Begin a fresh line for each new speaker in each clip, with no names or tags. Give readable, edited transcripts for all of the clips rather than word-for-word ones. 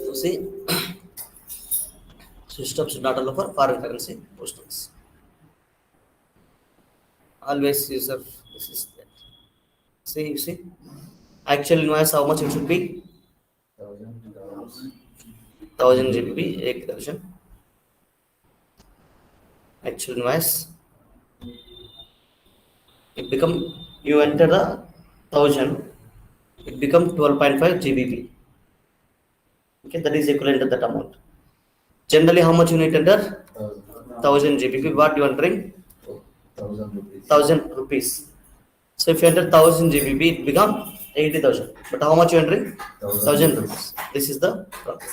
So see, system should not allow for foreign currency postings. Always user this is that. See, you see, actual invoice how much it should be? 1000 GBP. एक version. Actual invoice. It become you enter the 1000. It become 12.5 GBP. Okay, that is equivalent to that amount. Generally, how much you need to enter? 1000 GBP. What you entering? 1000 rupees. So if you enter 1000 GBP, it become 80,000. But how much you entering? 1000 rupees. This is the problem.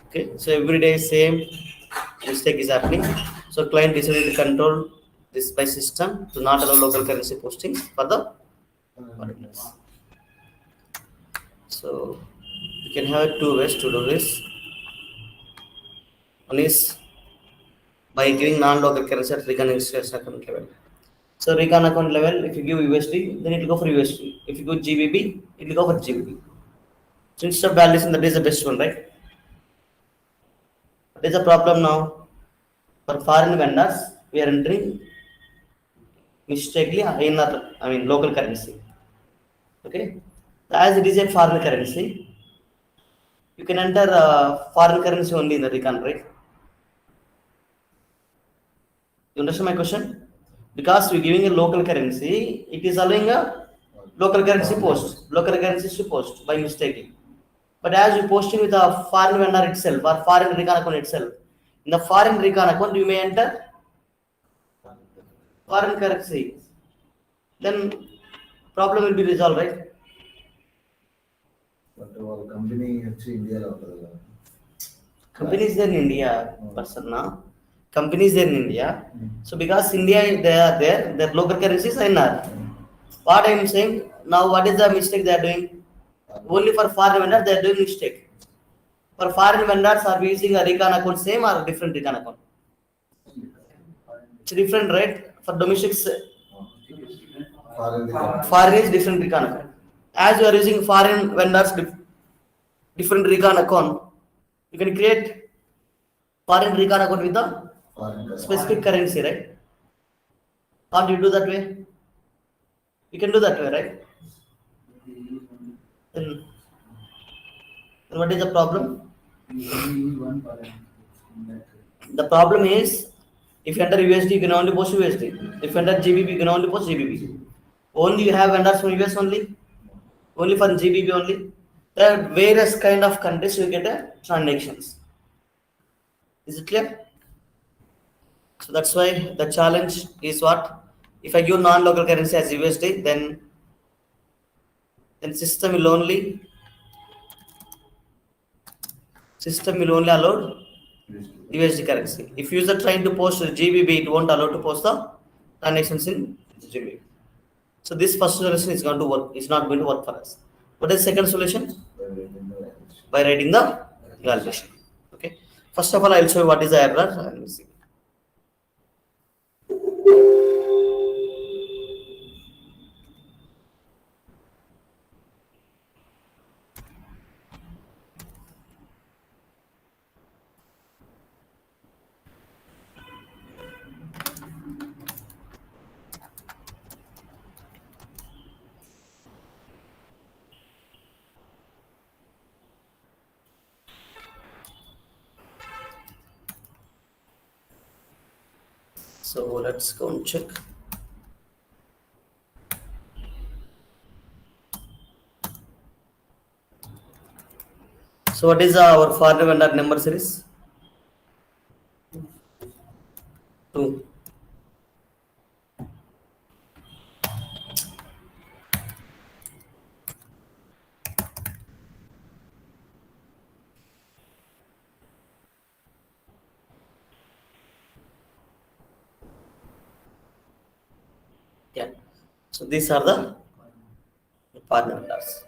Okay, so every day same mistake is happening. So client decided to control this by system to not allow local currency postings for the foreigners. So you can have two ways to do this. One is by giving non-local currency at recon account level. So recon account level, if you give USD, then it will go for USD. If you go GBP, it will go for GBP. So instead of valuation, that is the best one, right? What is the problem now? For foreign vendors, we are entering mistakenly local currency. Okay, as it is a foreign currency, you can enter foreign currency only in the recon, right? You understand my question? Because we're giving a local currency, it is allowing a local currency to post by mistake. But as you posting with a foreign vendor itself or foreign recon account itself, in the foreign recon account you may enter foreign currency. Then problem will be resolved, right?
But our company actually India.
Company is there in India, person now. Company is there in India. So because India they are there, their local currency is INR. What I am saying now, what is the mistake they are doing? Only for foreign vendors they are doing mistake. For foreign vendors, are we using a recon account same or different recon account? It's different, right? For domestic, foreign is different recon account. As you are using foreign vendors different recon account, you can create foreign recon account with the specific currency, right? Can't you do that way? You can do that way, right? Then what is the problem? The problem is, if you enter USD, you can only post USD. If you enter GBP, you can only post GBP. Only you have vendors from US only? Only for GBP only? There are various kind of countries you get a transactions. Is it clear? So that's why the challenge is what? If I give non-local currency as USD, then system will only allow USD currency. If user trying to post GBP, it won't allow to post the transactions in GBP. So this first solution is going to work. It's not going to work for us. What is the second solution? By writing the evaluation. Okay. First of all, I'll show you what is the error and we'll see. So let's go and check. So what is our foreign vendor number series? 2. Yeah. So these are the partner vendors.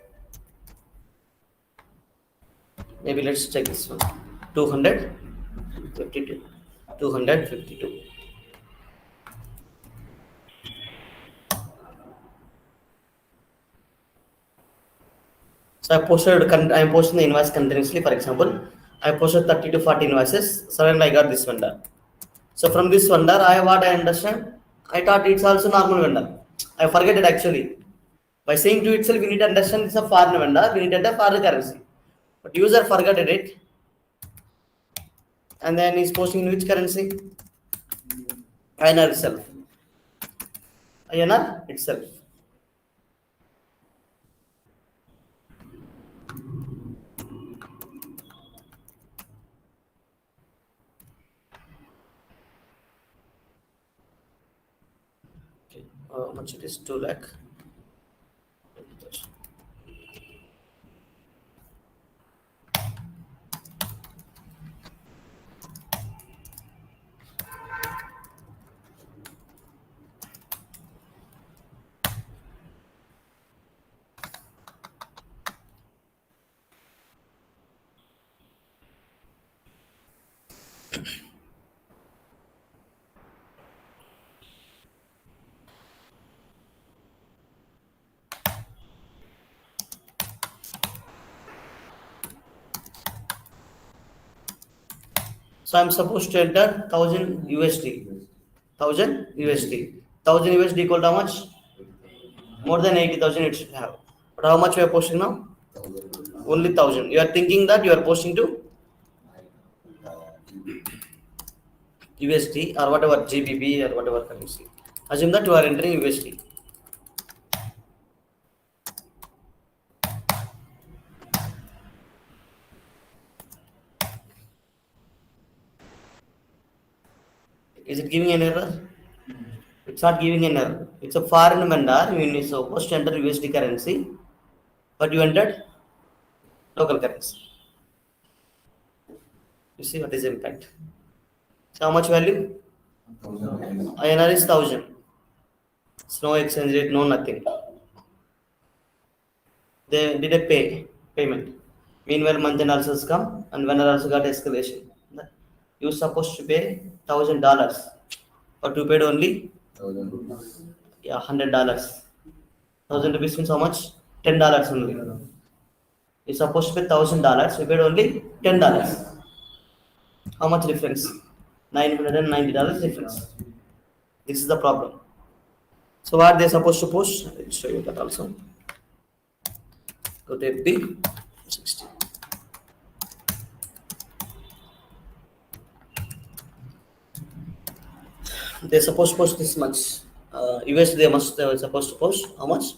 Maybe let's check this one. 252. 252. So I am posting the invoice continuously. For example, I posted 30 to 40 invoices. Suddenly I got this vendor. So from this vendor, what I understand, I thought it's also normal vendor. I forget it actually. By saying to itself, we need to understand it's a foreign vendor, we need a foreign currency. But user forgot it, and then he's posting in which currency? INR itself. INR itself. Okay. How much it is? 2 lakh. So I'm supposed to enter 1000 USD. 1000 USD. 1000 USD equal to how much? More than 80,000 it should have. But how much we are posting now? Only 1000. You are thinking that you are posting to USD or whatever GBP or whatever currency. Assume that you are entering USD. Is it giving an error? It's not giving an error. It's a foreign vendor. You are supposed to enter USD currency, but you entered local currency. You see what is the impact? So how much value?
1,000.
INR is 1000. It's no exchange rate, no nothing. They did a payment. Meanwhile, month end also has come, and vendor also got escalation. You supposed to pay $1,000, but you paid only
1,000 rupees.
$100. 1,000 rupees means how much? $10 only. You supposed to pay $1,000. You paid only $10. How much difference? $990 difference. This is the problem. So what they supposed to post? I will show you that also. Go to FB 60. They're supposed to post this much. US they were supposed to post how much?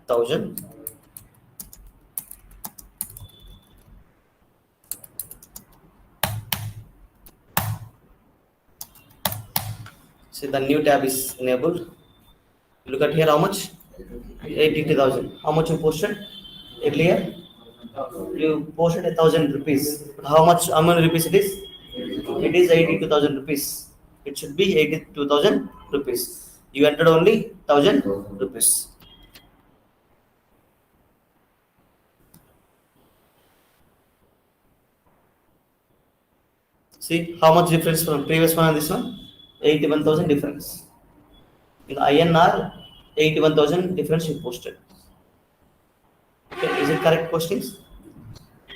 1000. See the new tab is enabled. Look at here how much? 82,000. How much you posted earlier? You posted 1,000 rupees. How much? How many rupees it is? It is 82,000 rupees. It should be 82,000 rupees. You entered only 1,000 rupees. See how much difference from previous one and this one? 81,000 difference. In INR, 81,000 difference you posted. Okay, is it correct postings?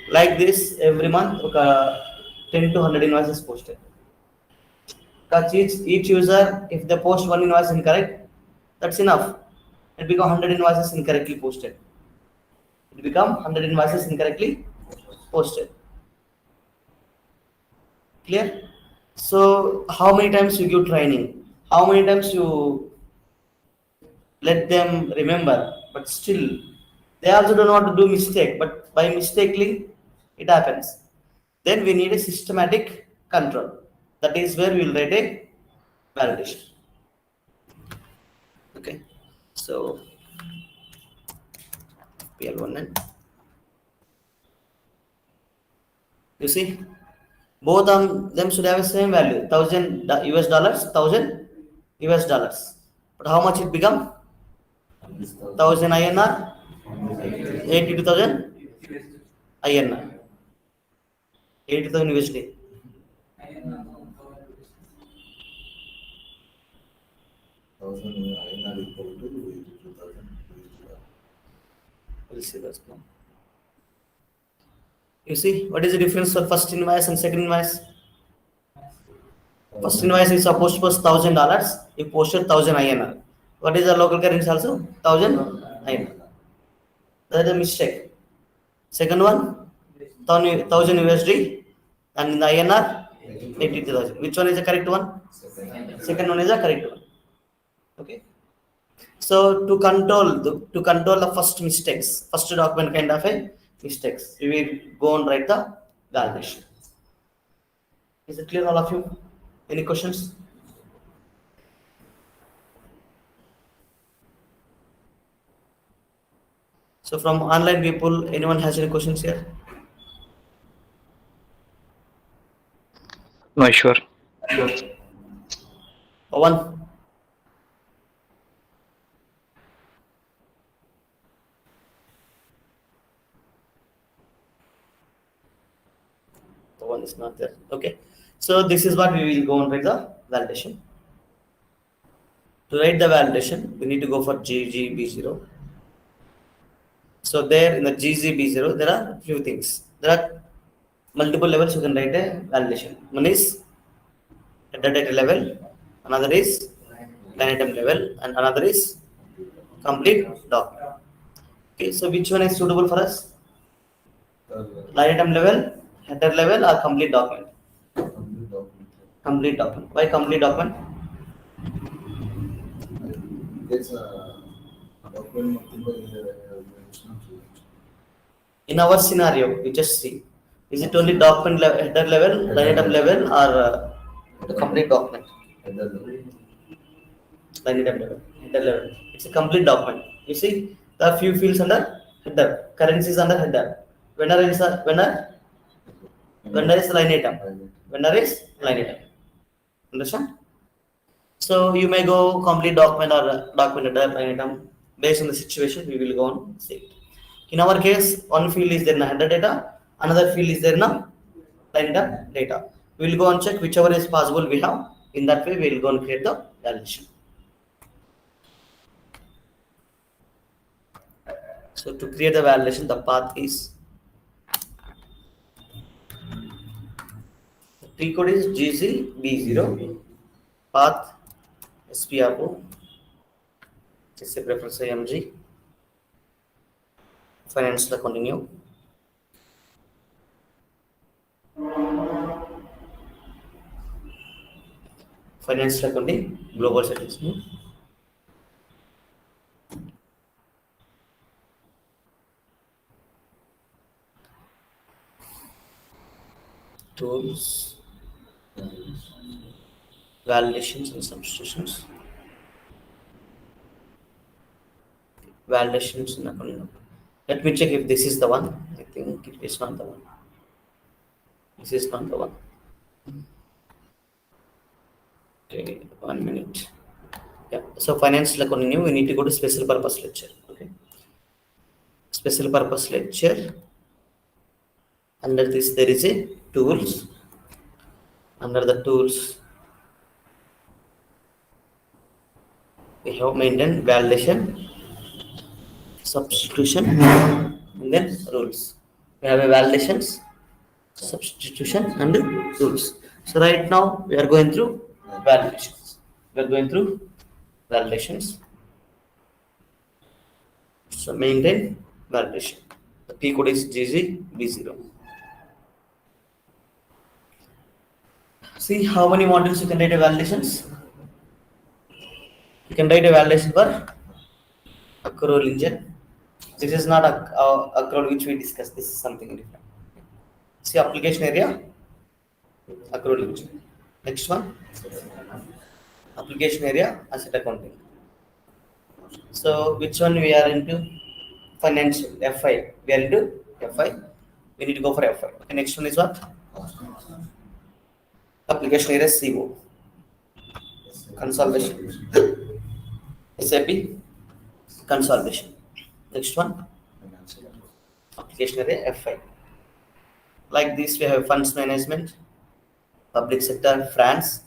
Like this, every month, 10 to 100 invoices posted. Because each user, if they post one invoice incorrect, that's enough. It become 100 invoices incorrectly posted. It become 100 invoices incorrectly posted. Clear? So, how many times you give training? How many times you let them remember? But still, they also don't want to do mistake. But by mistakenly, it happens. Then we need a systematic control. That is where we will write a validation. Okay. So PL1 and you see both of them should have the same value 1000 US dollars 1000 US dollars. But how much it become? 1000 INR 82,000 INR 80,000 USD.
1,000 INR equal to 82,000.
We'll see that now. You see, what is the difference for first invoice and second invoice? First invoice is supposed to post $1,000. You posted 1,000 INR. What is the local currency also? 1,000 INR. That is a mistake. Second one, 1,000 USD, and in the INR, 82,000. Which one is the correct one? Second one is the correct one. Okay. So to control the first mistakes, first document kind of a mistakes, we will go and write the validation. Is it clear, all of you? Any questions? So from online people, anyone has any questions here?
No, sure.
One. The one is not there. Okay. So this is what we will go and write the validation. To write the validation, we need to go for GGB0. So there in the GGB0, there are few things. There are multiple levels you can write a validation. One is header data level, another is line item level, and another is complete doc. Okay, so which one is suitable for us? Line item level, header level, or complete document? Complete document. Why complete document?
It's a document nothing by
In our scenario, we just see, is it only document header level, line item level, or the complete document? Line item level, header level. It's a complete document. You see, there are few fields under header, currencies under header. Vendor is line item. Vendor is line item. Understand? So you may go complete document or document header, line item. Based on the situation, we will go and see it. In our case, one field is there in header data, another field is there in line item data. We will go and check whichever is possible we have. In that way, we will go and create the validation. So to create the validation, the path is, the pre-code is GZB0, path SPRO, just a preference IMG, financial continue. Financial accounting, global settings. Tools, validations and substitutions. Validations in accounting. Let me check if this is the one. I think it is not the one. This is not the one. Okay, 1 minute. Yeah. So financial accounting, we need to go to special purpose lecture. Okay. Special purpose lecture. Under this, there is a tools. Under the tools, we have maintained validation, substitution, and then rules. We have a validations, substitution, and rules. So right now we are going through validations. We are going through validations. So maintain validation. The P code is GZB0. See how many modules you can write a validations. You can write a validation for accrual engine. This is not a accrual which we discussed. This is something different. See application area, accrual engine. Next one, application area, asset accounting. So which one we are into? Financial, F5. We are into F5. We need to go for F5. Okay, next one is what? Application area CO. Consolidation. SAP consolidation. Next one, application area F5. Like this, we have funds management, public sector, France,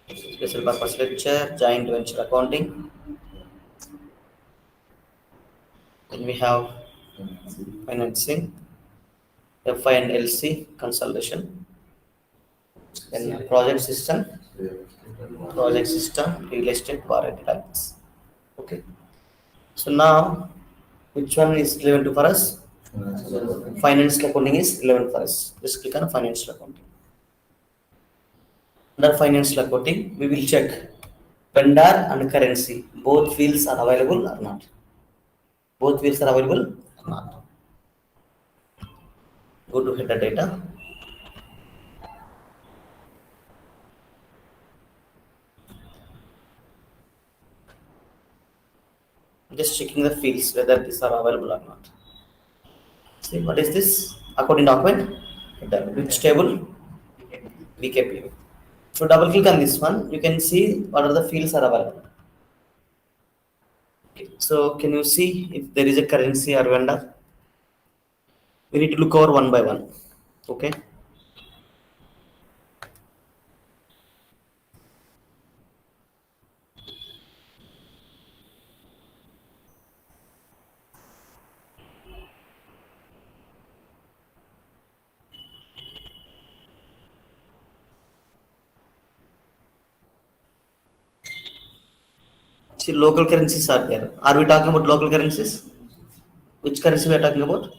special purpose lecture, joint venture accounting. Then we have financing, FI and LC consolidation, then project system, real estate, warranty types. Okay. So now, which one is relevant for us? Financial accounting is relevant for us. Just click on financial accounting. Under financial accounting, we will check vendor and currency. Both fields are available or not? Both fields are available or not? Go to header data. Just checking the fields whether these are available or not. See what is this? Accounting document. Header. Which table? BKP. So double click on this one. You can see what are the fields are available. Okay. So can you see if there is a currency or vendor? We need to look over one by one. Okay. See, local currencies are there. Are we talking about local currencies? Which currency we are talking about?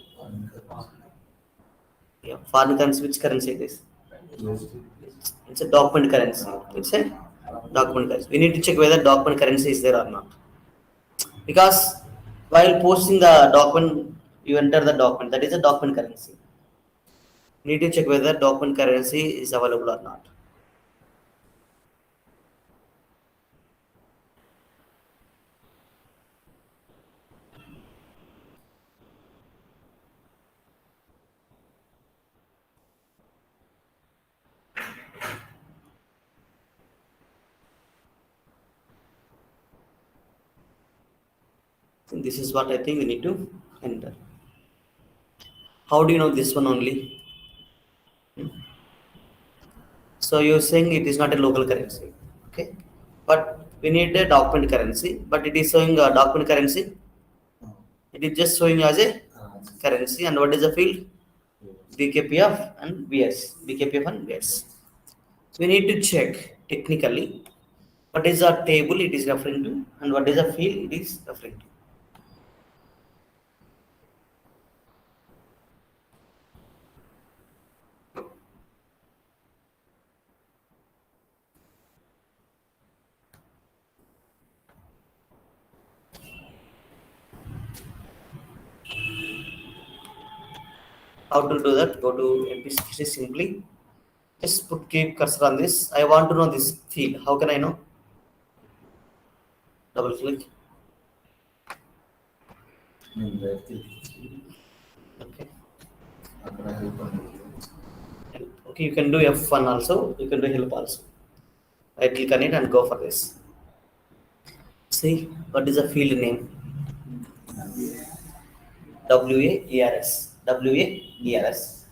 Yeah, foreign currency. Which currency it is? It's a document currency. It's a document currency. We need to check whether document currency is there or not. Because while posting the document, you enter the document. That is a document currency. You need to check whether document currency is available or not. And this is what I think we need to enter. How do you know this one only? So you're saying it is not a local currency, okay? But we need a document currency, but it is showing a document currency. It is just showing as a currency, and what is the field? BKPF and VS. BKPF and VS. So we need to check technically what is the table it is referring to and what is the field it is referring to. How to do that? Go to MP60 simply. Just keep cursor on this. I want to know this field. How can I know? Double click. Okay. Okay, you can do F1 also. You can do help also. Right click on it and go for this. See what is the field name? WAERS. WAERS.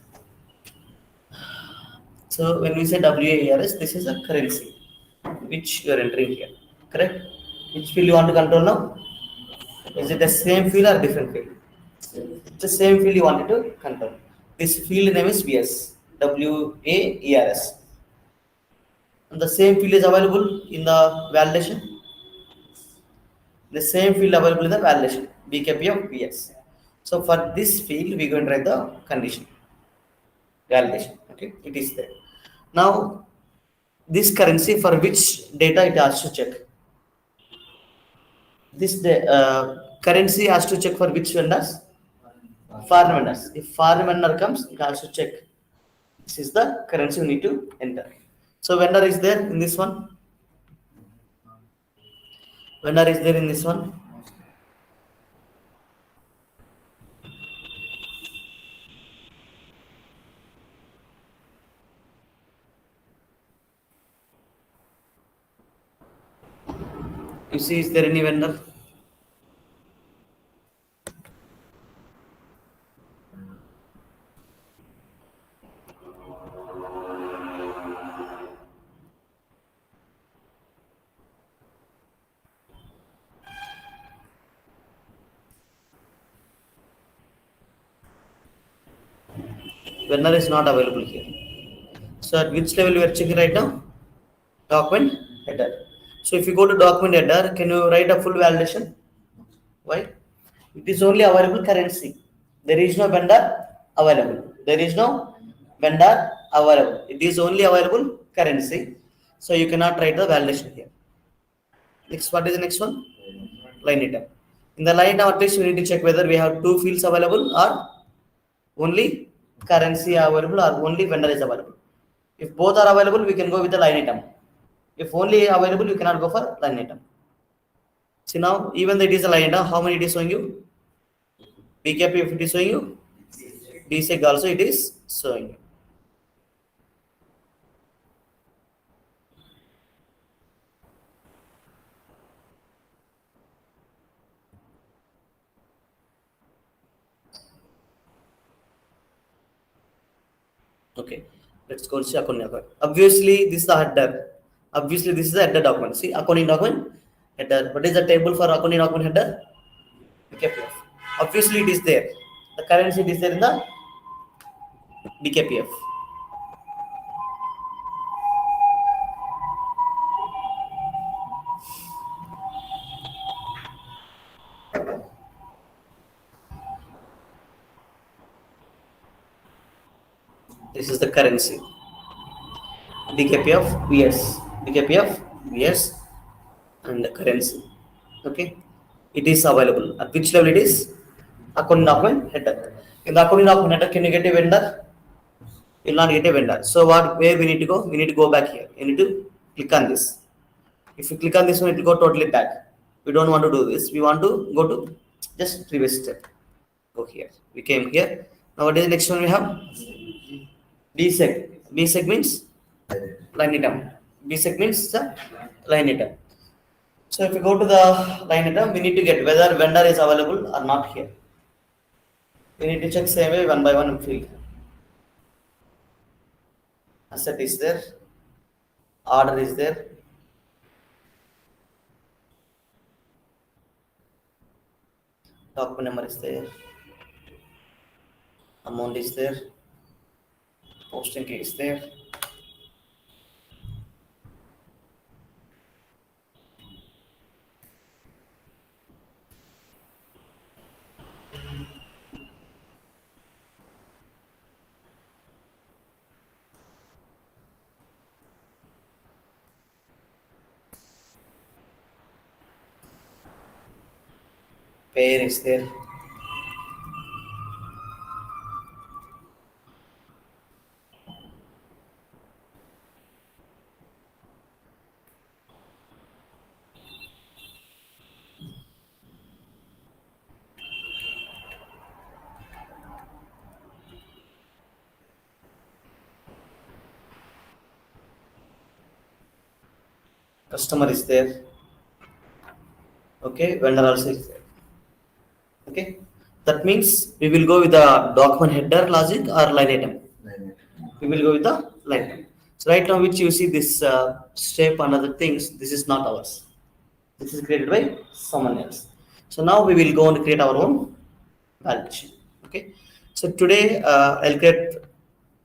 So when we say WAERS, this is a currency which you are entering here. Correct? Which field you want to control now? Is it the same field or different field? It's the same field you wanted to control. This field name is VS. WAERS. And the same field is available in the validation. The same field available in the validation. BKP of VS. So for this field, we are going to write the condition. Validation. Okay, it is there. Now, this currency for which data it has to check. This currency has to check for which vendors? Foreign vendors. If foreign vendor comes, it has to check. This is the currency we need to enter. So vendor is there in this one. Vendor is there in this one. You see, is there any vendor? Vendor is not available here. So at which level we are checking right now? Document header. So if you go to document header, can you write a full validation? Why? It is only available currency. There is no vendor available. There is no vendor available. It is only available currency. So you cannot write the validation here. Next, what is the next one? Line item. In the line item, at least we need to check whether we have two fields available or only currency available or only vendor is available. If both are available, we can go with the line item. If only available, you cannot go for line item. See now, even though it is a line item, how many it is showing you? BKP if it is showing you, DSEC also it is showing you. Okay, let's go see accounting document. Obviously, this is the header. Obviously, this is the header document. See, accounting document header. What is the table for accounting document header? BKPF. Obviously, it is there. The currency is there in the BKPF. This is the currency. BKPF VS. BKPF VS and the currency. Okay, it is available. At which level it is? Accounting document header. In the accounting document header, can you get a vendor? You will not get a vendor. So what? Where we need to go? We need to go back here. You need to click on this. If you click on this one, it will go totally back. We don't want to do this. We want to go to just previous step. Go here. We came here. Now what is the next one we have? BSEC. BSEC means line item. BSEC means the line item. So if you go to the line item, we need to get whether vendor is available or not here. We need to check same way one by one field. Asset is there, order is there, document number is there, amount is there, posting key is there. Pair is there. Customer is there. Okay, vendor also is there. Okay, that means we will go with the document header logic or line item. We will go with the line item. So right now, which you see this shape and other things, this is not ours. This is created by someone else. So now we will go and create our own validation. Okay. So today I'll create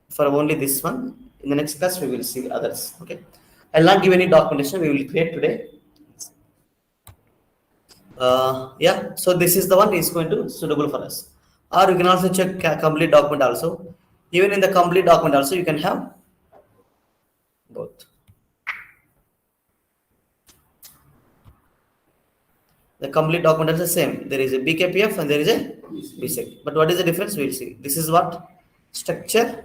for only this one. In the next class we will see others. Okay. I'll not give any documentation. We will create today. Yeah. So this is the one is going to suitable for us. Or you can also check complete document also. Even in the complete document also you can have both. The complete document is the same. There is a BKPF and there is a BSEC. But what is the difference? We'll see. This is what? Structure,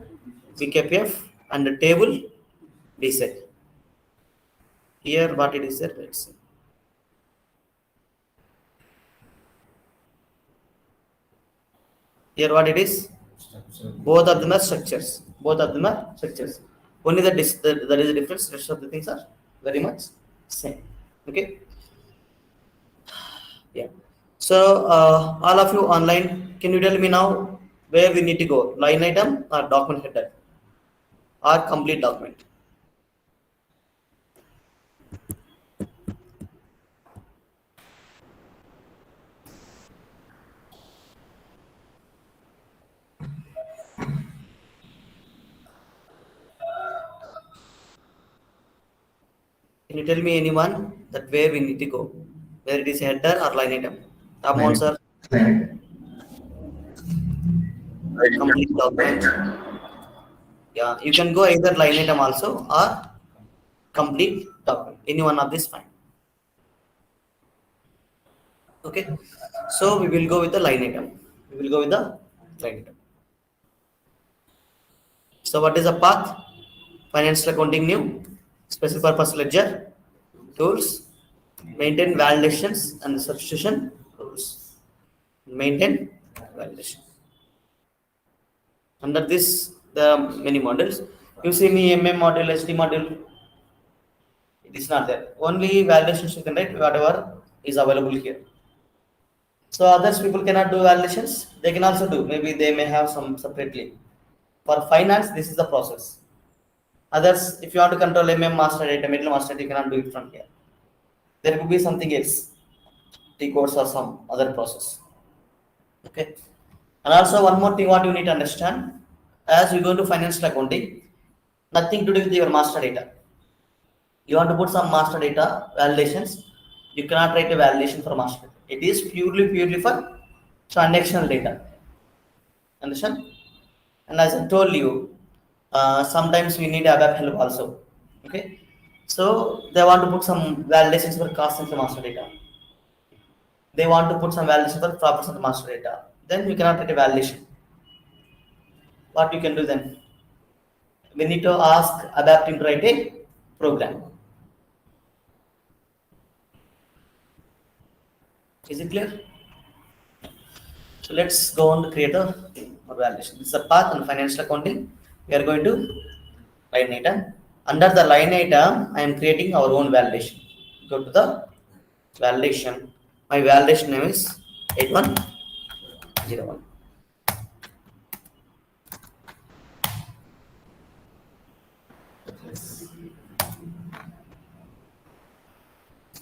BKPF, and the table, BSEC. Here, what it is there? Let's see. Here, what it is? Both of them are structures. Both of them are structures. Only that is the difference. Rest of the things are very much same. Okay. Yeah. So all of you online, can you tell me now where we need to go? Line item or document header or complete document? Can you tell me anyone that where we need to go? Whether it is header or line item? Ramon
Line
sir,
item.
complete document. Yeah, you can go either line item also or complete document. Any one of this fine. Okay. So we will go with the line item. We will go with the line item. So what is the path? Financial accounting new, special purpose ledger, tools, maintain validations and substitution rules. Maintain validation. Under this, there are many models. You see me MM module, SD module. It is not there. Only validations you can write whatever is available here. So others people cannot do validations. They can also do. Maybe they may have some separately. For finance, this is the process. Others, if you want to control master data, middle master data, you cannot do it from here. There could be something else, T codes or some other process. Okay. And also one more thing what you need to understand, as you go into financial accounting, nothing to do with your master data. You want to put some master data validations, you cannot write a validation for master data. It is purely for transactional data. Understand? And as I told you, sometimes we need ABAP help also. Okay. So they want to put some validations for cost and master data. They want to put some validation for properties and master data. Then you cannot write a validation. What you can do then? We need to ask ABAP team to write a program. Is it clear? So let's go on to create a validation. This is a path and financial accounting. We are going to line item. Under the line item, I am creating our own validation. Go to the validation. My validation name is 8101.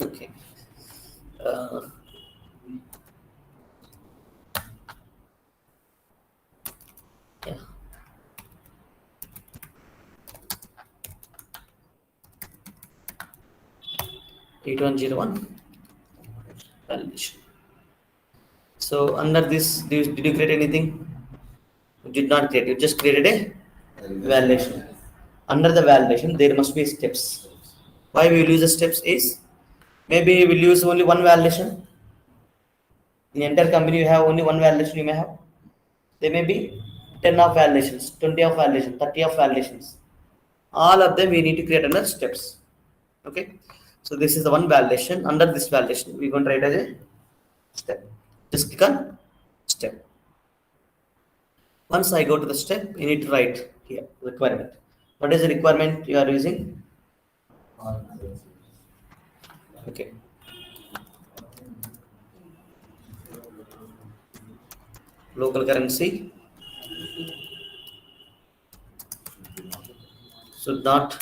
Okay. Yeah. 8101 validation. So under this, did you create anything? You did not create. You just created a validation. Under the validation, there must be steps. Why we will use the steps is maybe we'll use only one validation. In the entire company, you have only one validation. You may have. There may be 10 of validations, 20 of validations, 30 of validations. All of them we need to create under steps. Okay. So this is the one validation. Under this validation, we're going to write as a step. Just click on step. Once I go to the step, you need to write here requirement. What is the requirement you are using? Okay. Local currency should not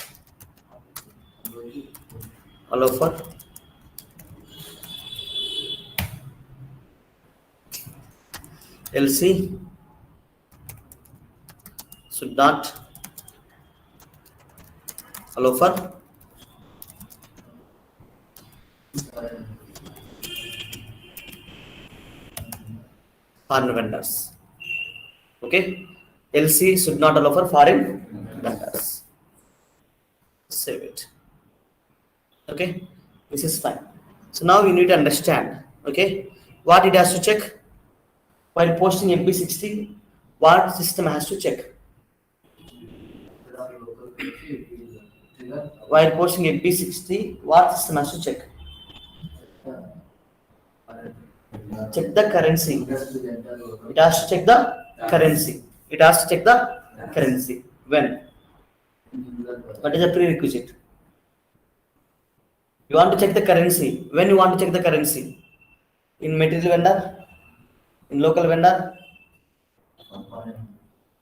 allow for LC should not allow for foreign vendors. Okay, LC should not allow for foreign vendors. Save it. Okay, this is fine. So now we need to understand. Okay, what it has to check while posting MP60. What system has to check while posting MP60? What system has to check? Check the currency. It has to check the currency. It has to check the currency. When? What is the prerequisite? You want to check the currency. When you want to check the currency? In material vendor? In local vendor?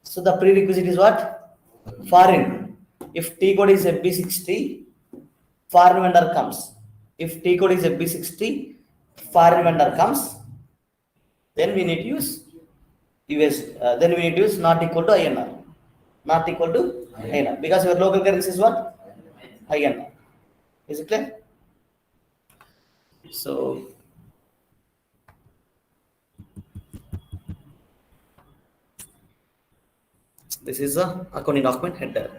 So the prerequisite is what? Foreign. If T code is FB60, foreign vendor comes. If T code is FB60, foreign vendor comes, then we need to use US. Then we need to use not equal to INR. Not equal to INR. Because your local currency is what? INR. Is it clear? So this is a accounting document header.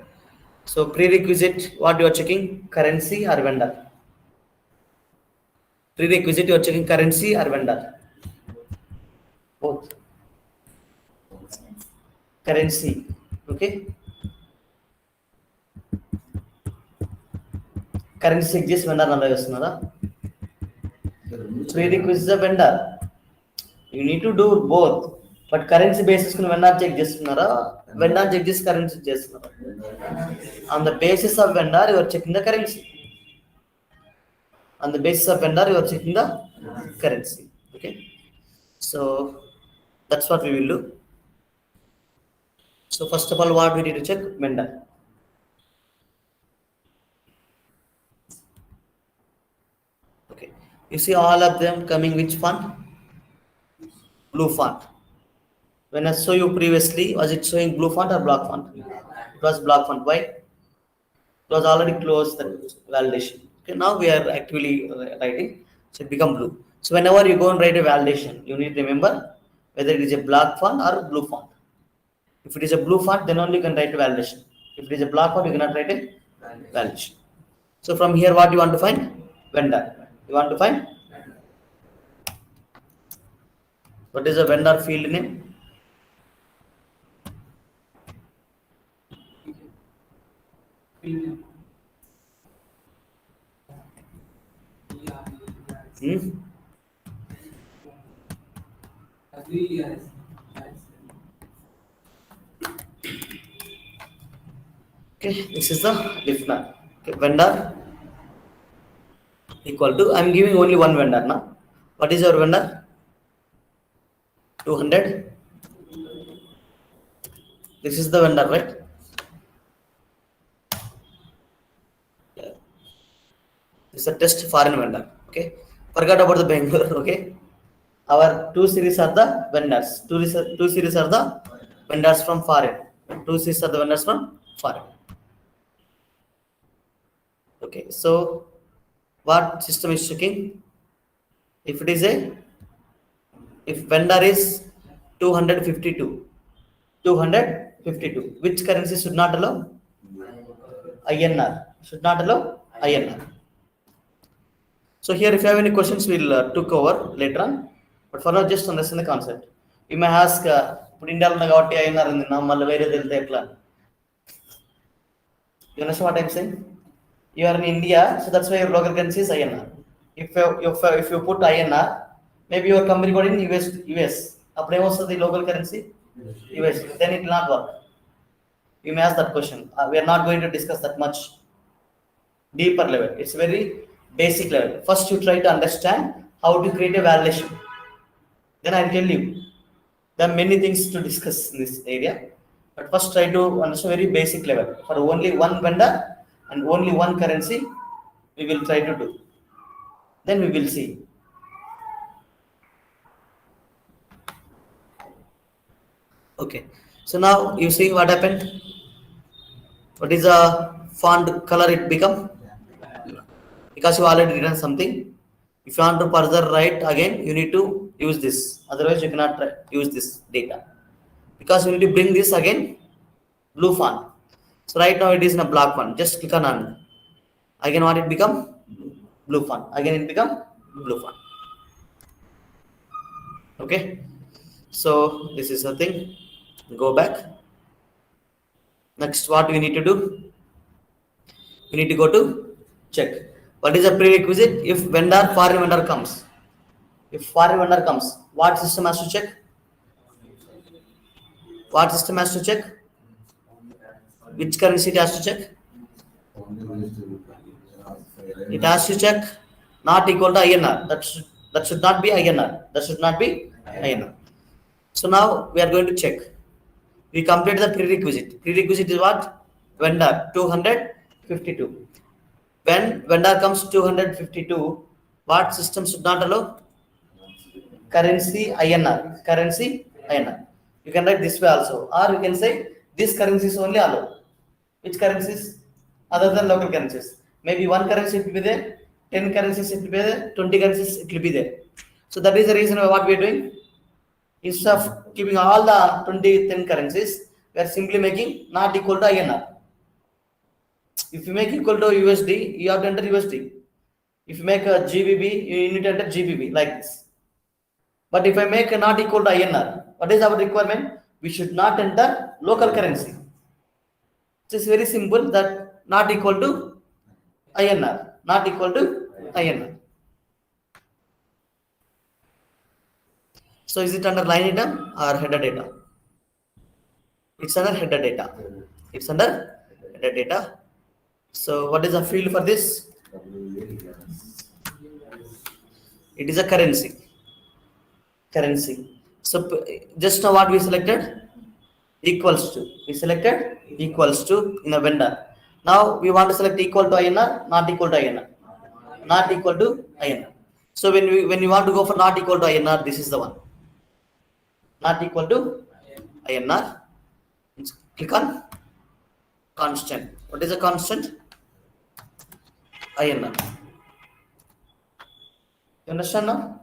So prerequisite, what you are checking, currency or vendor? Prerequisite, you are checking currency or vendor? Both. Currency. Okay. Currency exists vendor nalla chestunara. Prerequisite is a vendor. You need to do both. But currency basis kun vendor check chestunara, vendor check this currency chestunara. On the basis of vendor, you are checking the currency. On the basis of vendor, you are checking the currency. Okay. So that's what we will do. So first of all, what we need to check? Vendor. Okay. You see all of them coming which font? Blue font. When I saw you previously, was it showing blue font or black font? It was black font. Why? It was already closed the validation. Okay, now we are actually writing, so it become blue. So whenever you go and write a validation, you need to remember whether it is a black font or blue font. If it is a blue font, then only you can write a validation. If it is a black font, you cannot write a validation. So from here, what you want to find? Vendor. You want to find? What is the vendor field name? Okay, this is the different. Okay, vendor equal to, I'm giving only one vendor now. What is your vendor? 200. This is the vendor, right? Yeah. This is a test foreign vendor. Okay, forgot about the Bangalore. Okay, our two series are the vendors. Two series are the vendors from foreign. Two series are the vendors from foreign. Okay, so what system is checking? If it is if vendor is 252, which currency should not allow? INR. Should not allow INR. So here, if you have any questions, we'll took over later on. But for now, just understand the concept. You may ask, put India INR in the You understand what I'm saying? You are in India, so that's why your local currency is INR. If you put INR, maybe your company got in US. What's the local currency? US. Then it will not work. You may ask that question. We are not going to discuss that much deeper level. It's very basic level. First, you try to understand how to create a validation. Then I'll tell you. There are many things to discuss in this area. But first, try to understand very basic level. For only one vendor and only one currency, we will try to do. Then we will see. Okay. So now you see what happened. What is the font color it become? Because you already written something. If you want to further write again, you need to use this. Otherwise, you cannot use this data. Because you need to bring this again, blue font. So right now it is in a black font. Just click on none. Again, what it become? Blue font. Again, it become blue font. Okay. So this is the thing. Go back. Next, what we need to do? We need to go to check. What is the prerequisite? If foreign vendor comes. If foreign vendor comes, what system has to check? What system has to check? Which currency it has to check? It has to check not equal to INR. That should not be INR. That should not be INR. So now we are going to check. We complete the prerequisite. Prerequisite is what? Vendor 252. When vendor comes 252, what system should not allow? Currency INR. Currency INR. You can write this way also, or you can say this currency is only allowed. Which currencies? Other than local currencies. Maybe one currency it will be there, 10 currencies it will be there, 20 currencies it will be there. So that is the reason why what we are doing. Instead of keeping all the 20, 10 currencies, we are simply making not equal to INR. If you make equal to USD, you have to enter USD. If you make a GBP, you need to enter GBP like this. But if I make a not equal to INR, what is our requirement? We should not enter local currency. It is very simple that not equal to INR, not equal to INR. So is it under line item or header data? It's under header data. It's under header data. So what is the field for this? It is a currency. Currency. So just now what we selected? Equals to. We selected equals to in a vendor. Now we want to select equal to INR, not equal to INR. Not equal to INR. So when you want to go for not equal to INR, this is the one. Not equal to INR. Click on constant. What is a constant? INR. You understand now?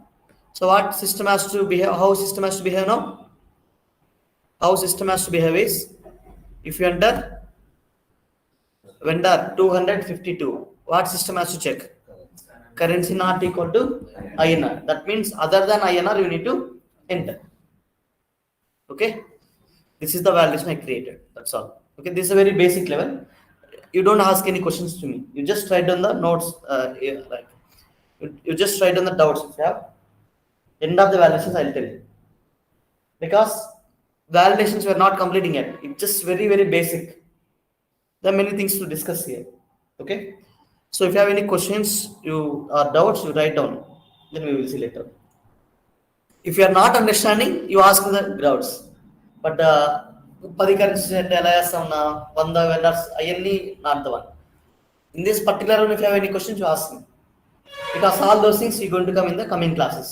So what system has to behave? How system has to behave now? How system has to behave is, if you enter vendor 252, what system has to check? Currency not equal to INR. That means other than INR you need to enter. Okay, this is the validation I created. That's all. Okay, this is a very basic level. You don't ask any questions to me. You just write down the notes. You just write down the doubts if you have. End of the validations I'll tell you. Because validations were not completing yet. It's just very, very basic. There are many things to discuss here. Okay. So if you have any questions, or doubts, you write down. Then we will see later. If you are not understanding, you ask the doubts. But 10 currencies అంటే ఎలా చేస్తా ఉన్నా 100 vendors అవన్నీ not the one. In this particular one, if you have any questions, you ask me. Because all those things are going to come in the coming classes.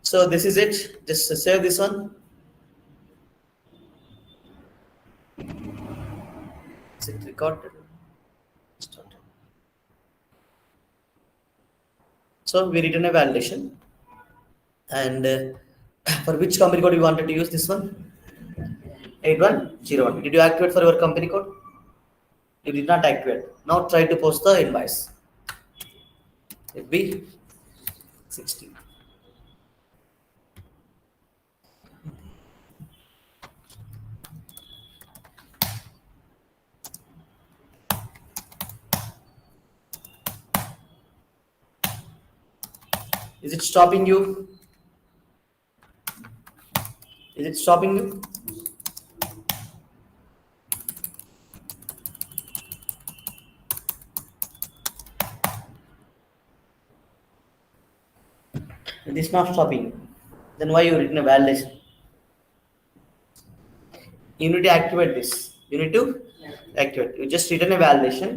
So this is it. Just save this one. Is it recorded? So we written a validation, and for which company code you wanted to use this one? 8101. Did you activate for your company code? You did not activate. Now try to post the invoice. It be 60. Is it stopping you? Is it stopping you? It is not stopping you. Then why you written a validation? You need to activate this. You need to activate. You just written a validation.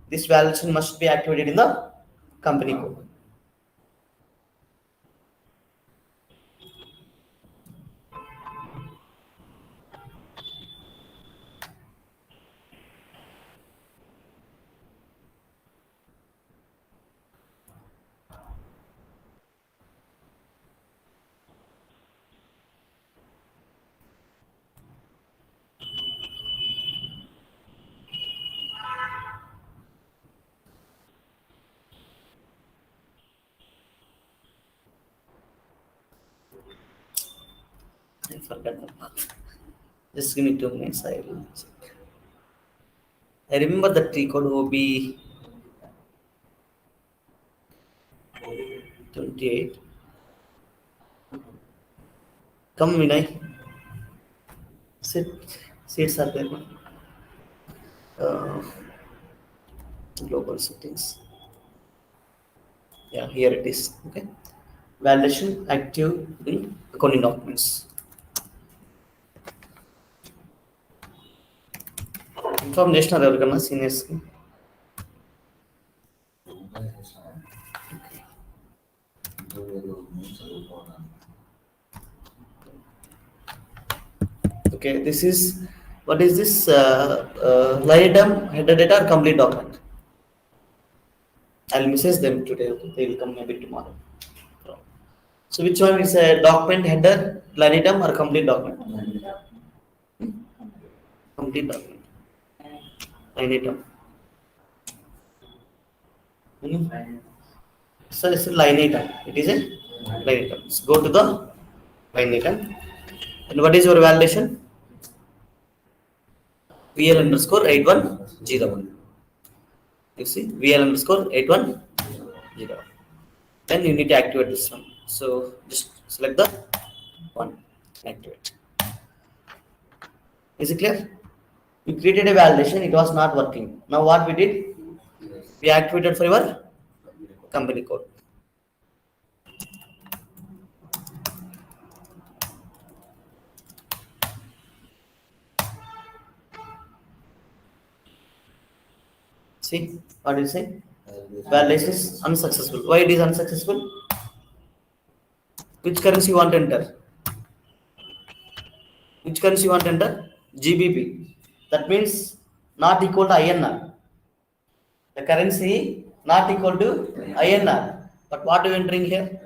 This validation must be activated in the company code. I forgot the path. Just give me 2 minutes. I will check. I remember the tree code OB 28. Come, Vinay. Seats are there. Global settings. Yeah, here it is. Okay. Validation active in accounting documents. Inform చేసినారు ఎవరికన్నా seniors కి? Okay, this is, what is this? Line item, header data, or complete document? I'll message them today. Okay? They will come maybe tomorrow. So which one is a document header, line item, or complete document? Complete document. Line item. So it's a line item. It is a line item. So go to the line item. And what is your validation? VL underscore 8101. You see, VL underscore 8101. Then you need to activate this one. So just select the one, activate. Is it clear? You created a validation, it was not working. Now what we did? We activated for your company code. See, what do you say? Validation is unsuccessful. Why it is unsuccessful? Which currency you want to enter? Which currency you want to enter? GBP. That means not equal to INR. The currency not equal to INR. But what are you entering here?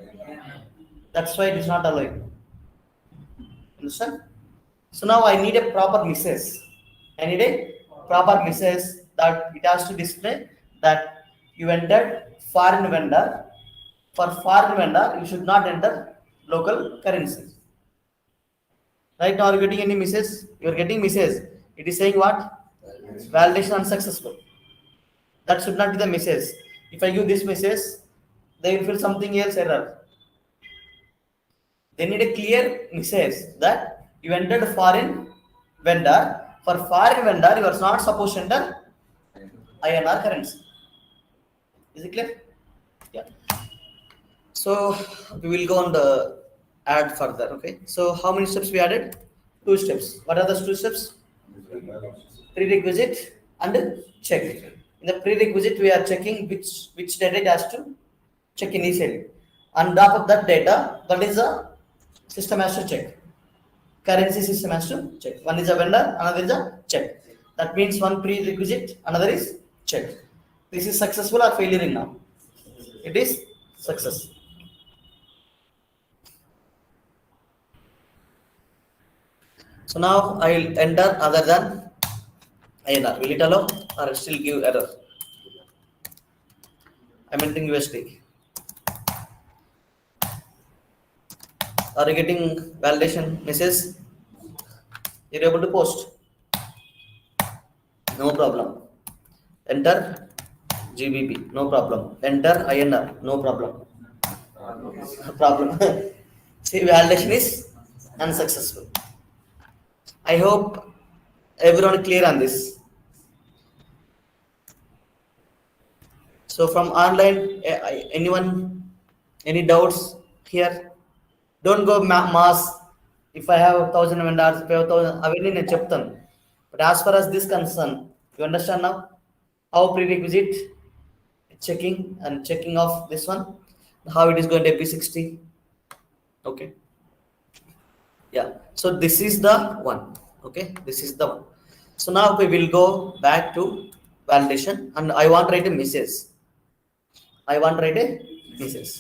That's why it is not allowing. Understand? So now I need a proper message. I need a proper message that it has to display that you entered foreign vendor. For foreign vendor, you should not enter local currency. Right now, are you getting any message? You are getting message. It is saying what? Validation unsuccessful. That should not be the message. If I give this message, they will feel something else error. They need a clear message that you entered a foreign vendor. For foreign vendor, you are not supposed to enter INR currency. Is it clear? Yeah. So we will go on the add further. Okay. So how many steps we added? 2 steps. What are the 2 steps? Prerequisite and check. In the prerequisite, we are checking which data it has to check initially. On top of that data, what is the system has to check? Currency system has to check. One is a vendor, another is a check. That means one prerequisite, another is check. This is successful or failure in now? It is success. So now I will enter other than INR. Will it allow or still give error? I'm entering USD. Are you getting validation message? You're able to post. No problem. Enter GBP. No problem. Enter INR. No problem. Problem. See, validation is unsuccessful. I hope everyone clear on this. So from online, anyone, any doubts here? Don't go mass. If I have 1,000 vendors, if I have 1,000, అవన్నీ నేను చెప్తాను. But as far as this concern, you understand now how prerequisite checking and checking of this one, how it is going to be 60. Okay. Yeah. So this is the one. Okay. This is the one. So now we will go back to validation and I want to write a message. I want to write a message.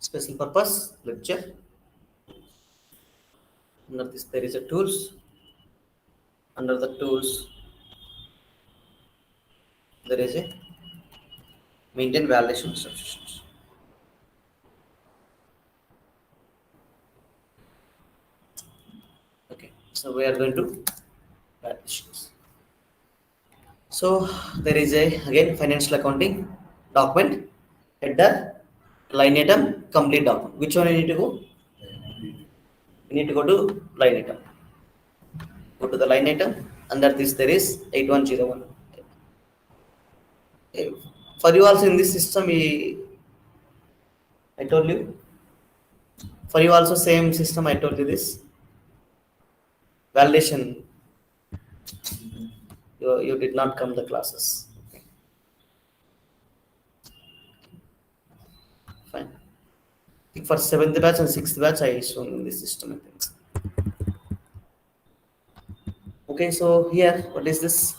Special purpose lecture. Under this there is a tools. Under the tools there is a maintain validation instructions. Okay, so we are going to validations. So there is a again financial accounting document header line item complete document. Which one you need to go? You need to go to line item. Go to the line item. Under this there is 8101. For you also in this system, I told you For you also same system. I told you this validation. You did not come the classes. Okay. Fine. I think for 7th batch and 6th batch I shown in this system. I think. Okay. So here, what is this?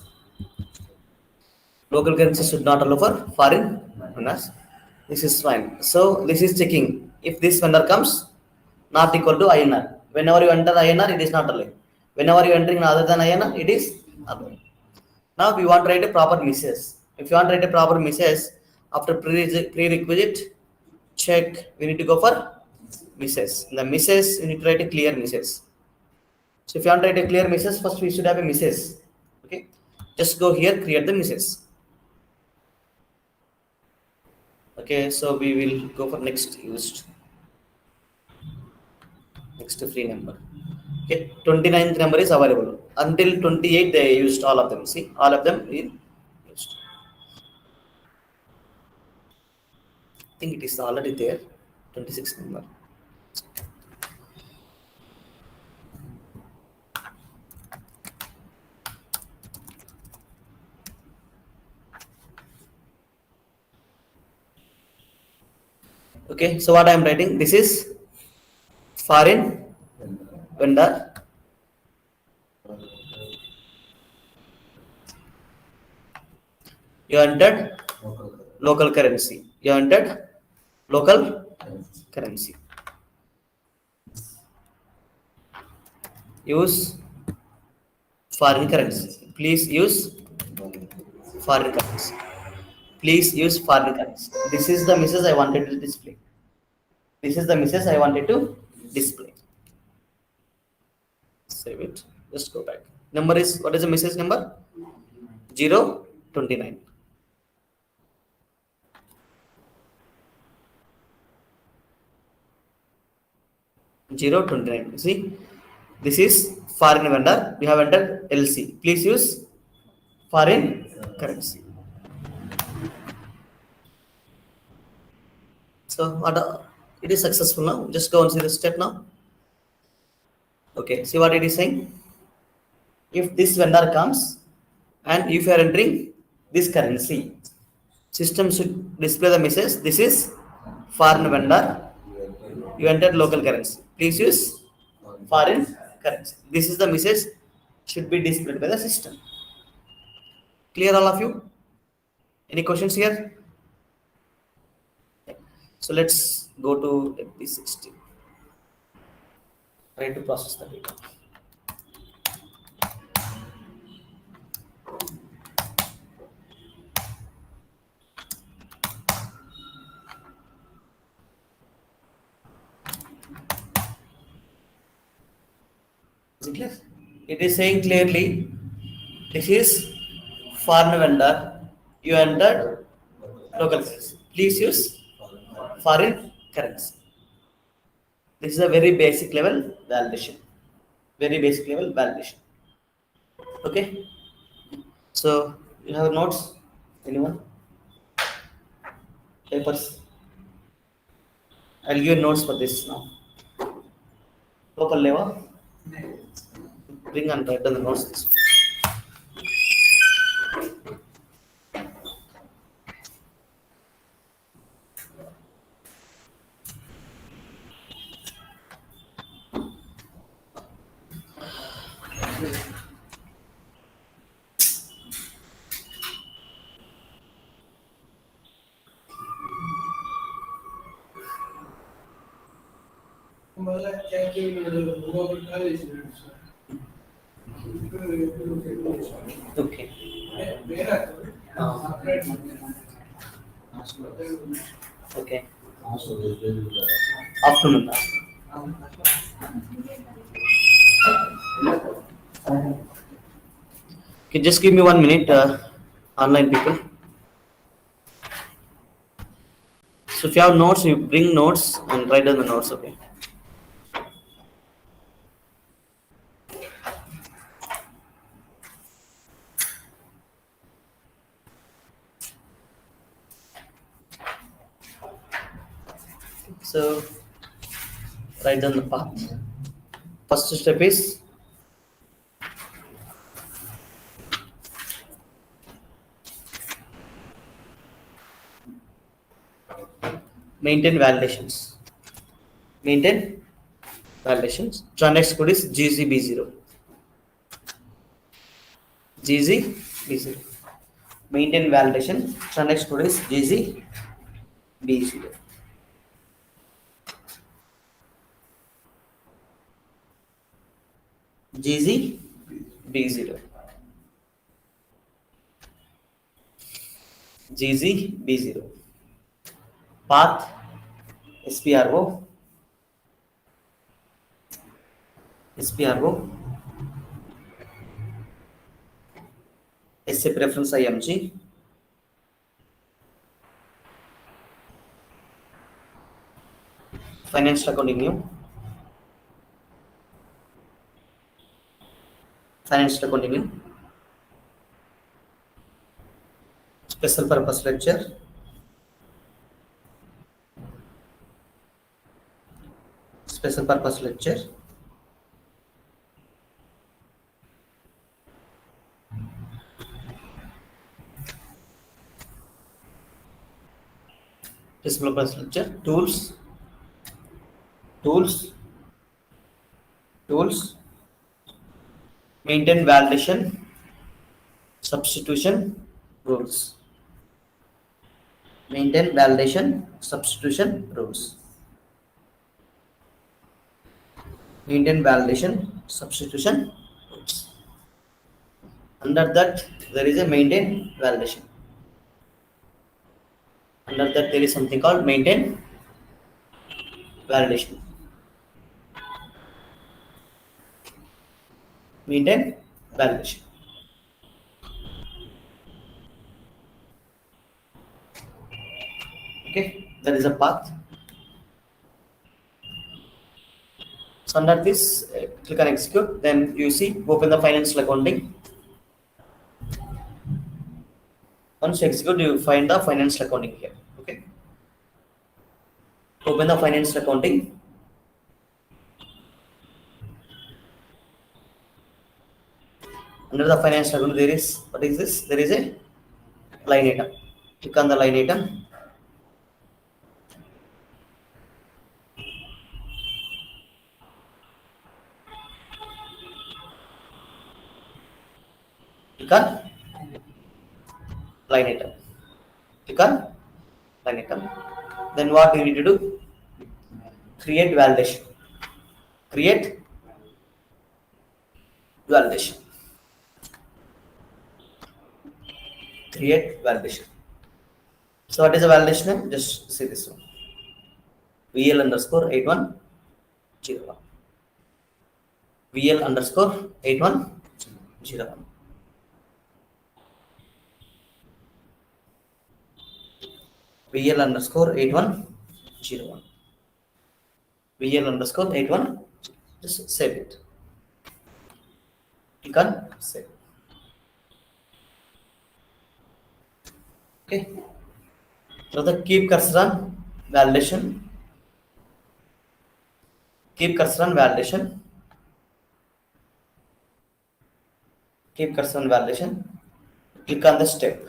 Local currency should not allow for foreign vendors. This is fine. So this is checking if this vendor comes not equal to INR. Whenever you enter INR, it is not allowed. Whenever you entering other than INR, it is allowed. Now we want to write a proper message. If you want to write a proper message, after prerequisite check, we need to go for message. In the message, you need to write a clear message. So if you want to write a clear message, first we should have a message. Okay, just go here, create the message. Okay, so we will go for next used. Next free number. Okay, 29th number is available. Until 28 they used all of them. See, all of them in used. I think it is already there. 26th number. Okay, so what I am writing, this is foreign vendor. You entered local currency. You entered local currency. Use foreign currency. Please use foreign currency. Please use foreign currency. This is the message I wanted to display. This is the message I wanted to display. Save it. Just go back. Number is, what is the message number? 029. See, this is foreign vendor. We have entered LC. Please use foreign currency. So what? It is successful now. Just go and see the step now. Okay. See what it is saying. If this vendor comes and if you are entering this currency, system should display the message. This is foreign vendor. You entered local currency. Please use foreign currency. This is the message should be displayed by the system. Clear all of you? Any questions here? So let's go to FP16. Try to process the data. Is it clear? It is saying clearly, this is foreign vendor. You entered local currency. Please use foreign currency. This is a very basic level validation. Very basic level validation. Okay. So you have notes? Anyone? Papers? I'll give you notes for this now. Local level. Bring and write down the notes. This one. Okay. Okay. Afternoon. Okay, just give me 1 minute, online people. So if you have notes, you bring notes and write down the notes, okay? So Write down the path. First step is maintain validations. Maintain validations. Transaction code is GZB0. GZB0. Maintain validation. Transaction code is GZB0. GZB0. GZB0. Path SPRO. SPRO. SAP reference IMG. Financial accounting new. Financial accounting new. Special purpose lecture. Special purpose lecture. Special purpose lecture. Tools. Tools. Tools. Maintain validation. Substitution rules. Maintain validation. Substitution rules. Maintain validation. Substitution rules. Under that, there is a maintain validation. Under that, there is something called maintain validation. Maintain validation. Okay, that is a path. So under this, click on execute. Then you see, open the financial accounting. Once you execute, you find the financial accounting here. Okay. Open the financial accounting. Under the financial accounting, there is, what is this? There is a line item. Click on the line item. Click on line item. Click on line item. Then what you need to do? Create validation. Create validation. Create validation. So what is the validation name? Just see this one. VL underscore 8101. VL underscore 8101. VL underscore 8101. VL underscore 81. Just save it. Click on save. Okay. So the keep cursor on validation. Keep cursor on validation. Keep cursor on validation. Click on the step.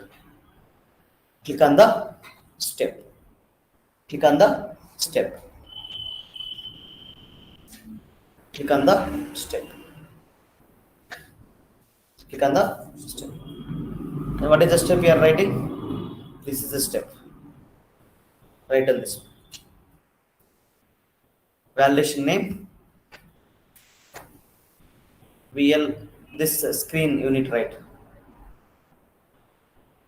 Click on the step. Click on the step. Click on the step. Click on the step. And what is the step we are writing? This is the step. Write on this one. Validation name. VL. This screen you need to write.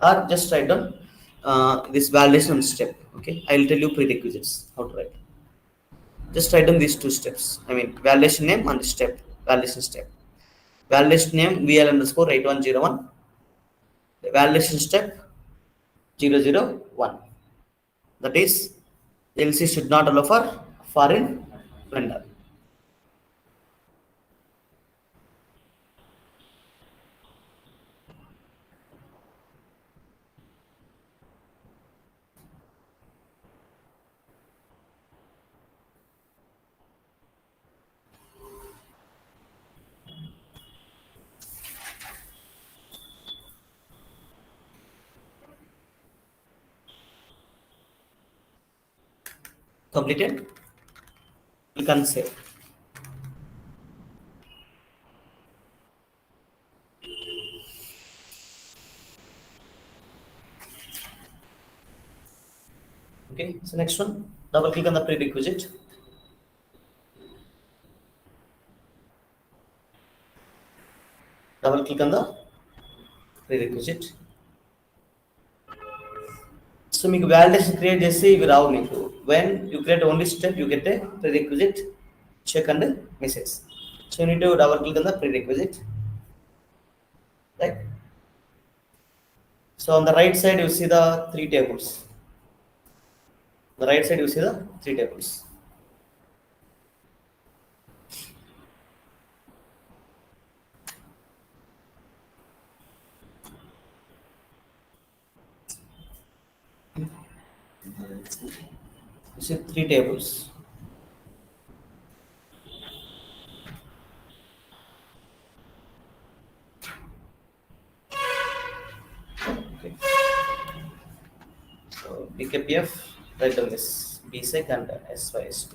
Or just write down this validation step. Okay, I will tell you prerequisites how to write. Just write down these two steps. I mean, validation name and step. Validation step. Validation name VL underscore 8101. The validation step 001. That is, LC should not allow for foreign vendor. Completed. Click on save. Okay, so next one, double click on the prerequisite. Double click on the prerequisite. So మీకు validation create చేసి ఇవి రావు మీకు. When you create only step you get a prerequisite check and message. So you need to double click on the prerequisite, right? So on the right side you see the 3 tables. The right side you see the 3 tables. You see 3 tables. Okay. So BKPF, write down this BSEC and SYST.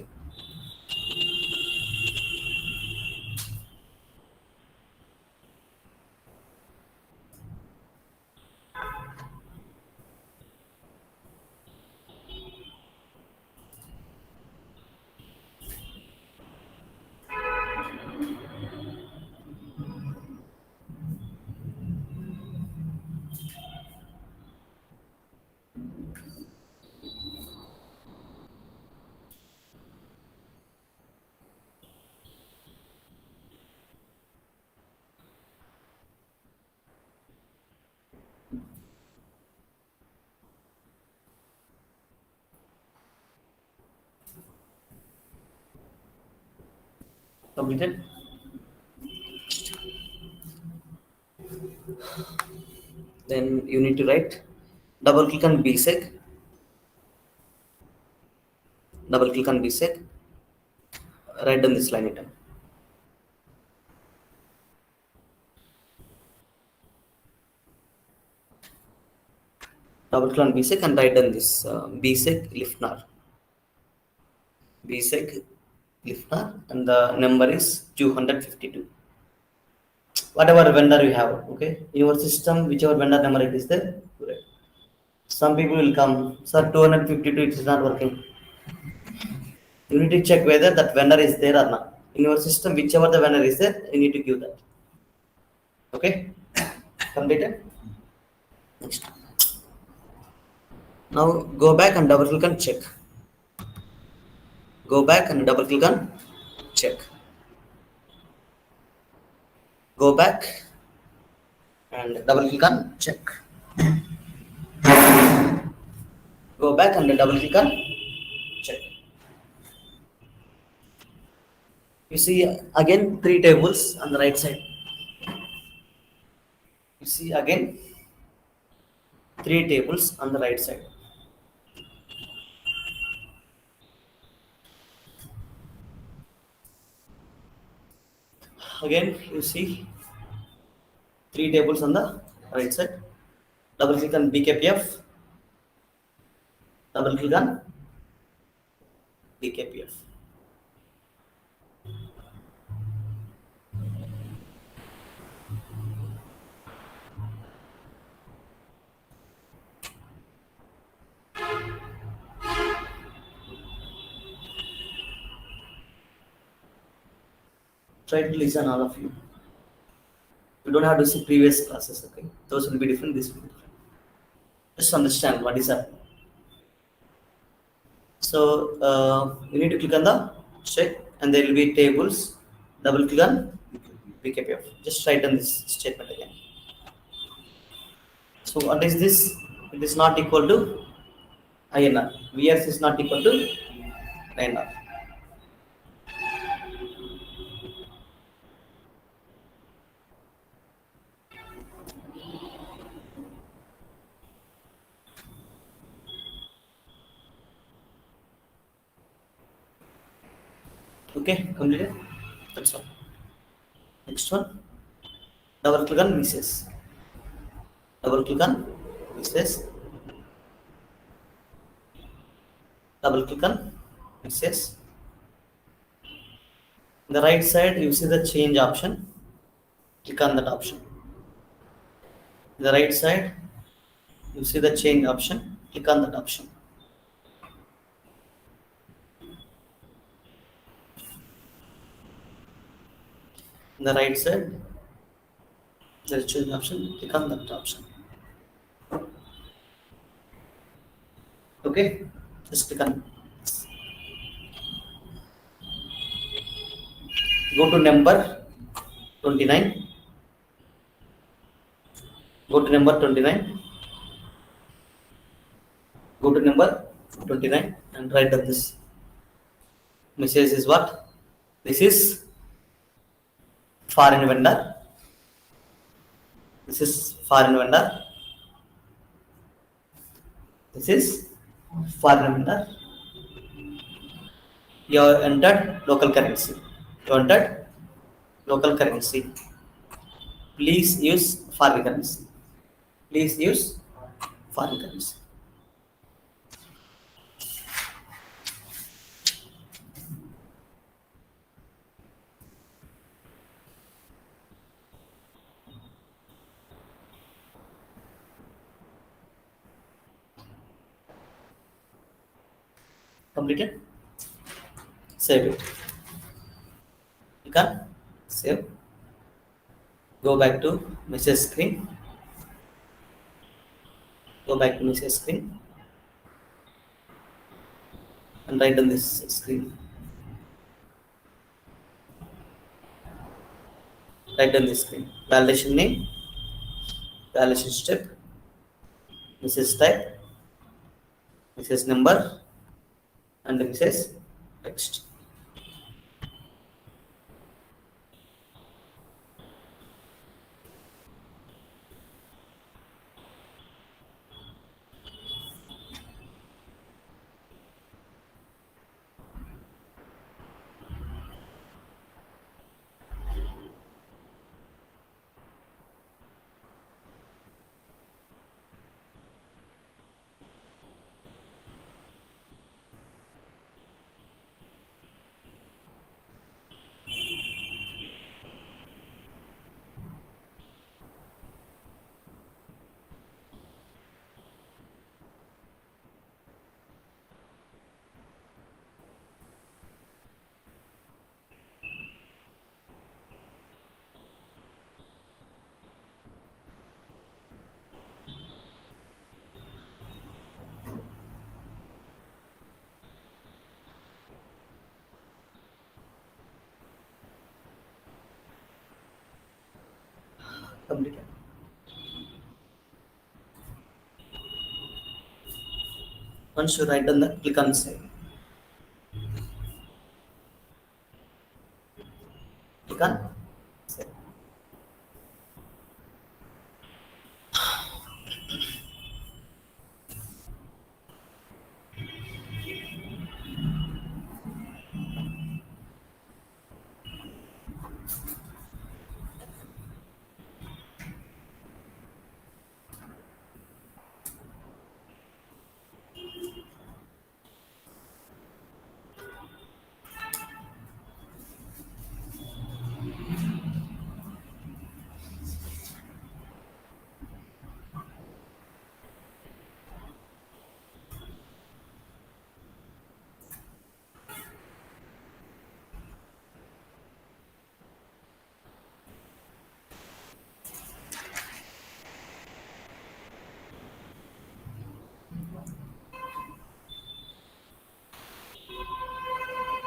Completed. Then you need to write, double click on BSEC, double click on BSEC, write down this line item. Double click on BSEC and write down this BSEC Liftnar. BSEC Liftnar, and the number is 252. Whatever vendor you have, okay, in your system, whichever vendor number it is there, correct. Some people will come, sir, 252, it is not working. You need to check whether that vendor is there or not. In your system, whichever the vendor is there, you need to give that. Okay, completed. Next. Now go back and double click on check. Go back and double click on check. Go back and double click on check. Go back and double click on check. You see again 3 tables on the right side. You see again 3 tables on the right side. Again you see 3 tables on the right side. Double click on BKPF, double click on BKPF. Try to listen, all of you. You don't have to see previous classes, okay? Those will be different, this will be different. Just understand what is happening. So you need to click on the check, and there will be tables. Double click on BKPF. Just write down this statement again. So what is this? It is not equal to INR. VS is not equal to INR. Okay, completed. That's all. Next one, double click on messages. Double click on messages. Double click on Yes. The right side, you see the change option. Click on that option. The right side, you see the change option. Click on that option. The right side, there is change option. Click on that option. Okay, just click on. Go to number 29. Go to number 29. Go to number 29 and write down this message is what? This is foreign vendor. This is foreign vendor. This is foreign vendor. You have entered local currency. You entered local currency. Please use foreign currency. Please use foreign currency. Completed? Save it. You can save. Go back to message screen. Go back to message screen and write on this screen. Write on this screen. Validation name, validation step, message type, message number, and the message text. Completed. Once you write on that, click on save. Click on save.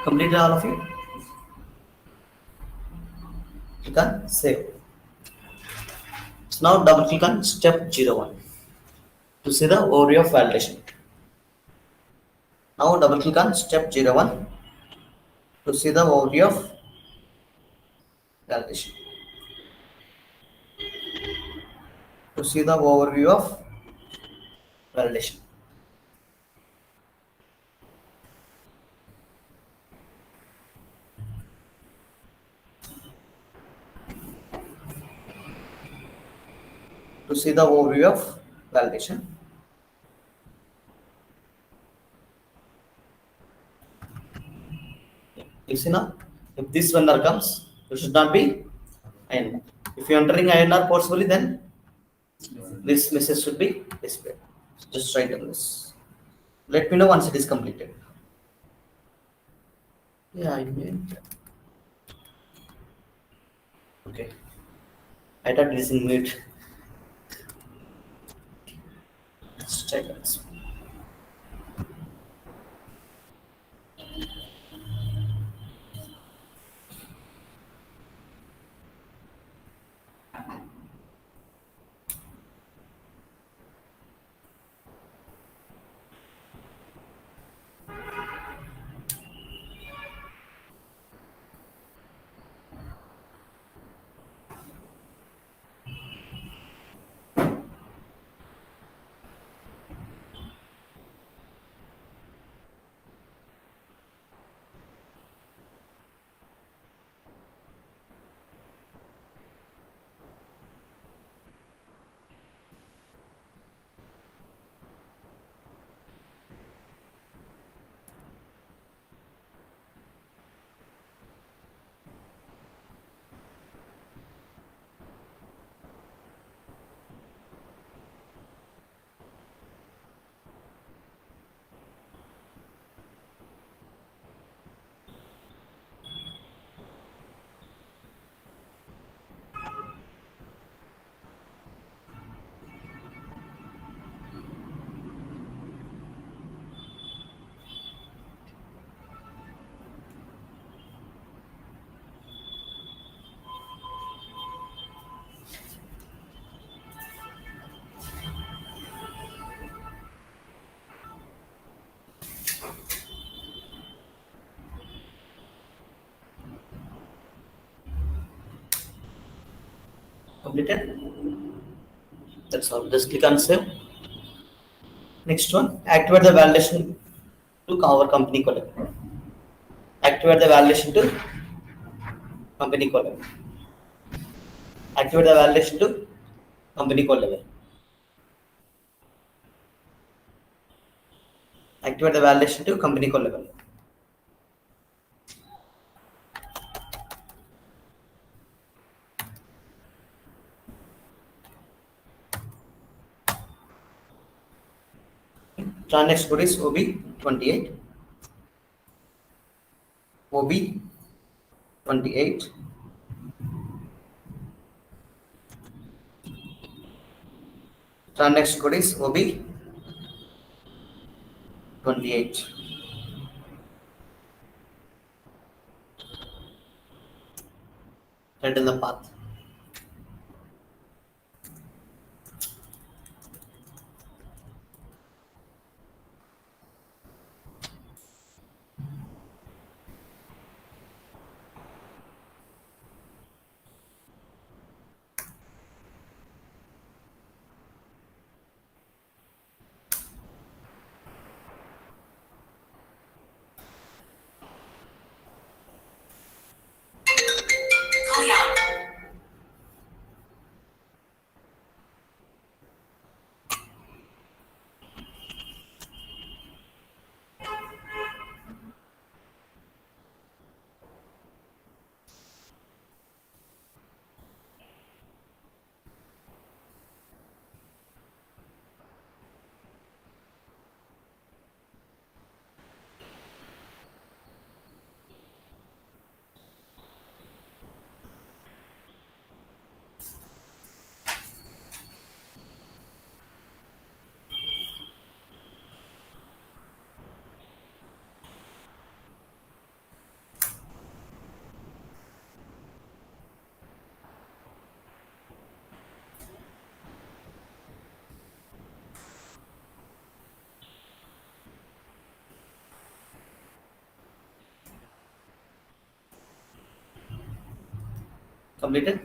Completed all of you. Click on save. So now double click on step 01 to see the overview of validation. Now double click on step 01 to see the overview of validation. To see the overview of validation. To see the overview of validation. You see now, if this vendor comes, you should not be INR. If you are entering INR forcefully, then this message should be displayed. Just write on this. Let me know once it is completed. Yeah, I mean, okay. I thought it is in mute. Let's try that. Completed. That's all. Just click on save. Next one, activate the validation to our company column. Activate the validation to company column. Activate the validation to company code level. Activate the validation to company code level. Transaction code is OB28. OB28. Transaction code is OB28. Write in the path. Completed.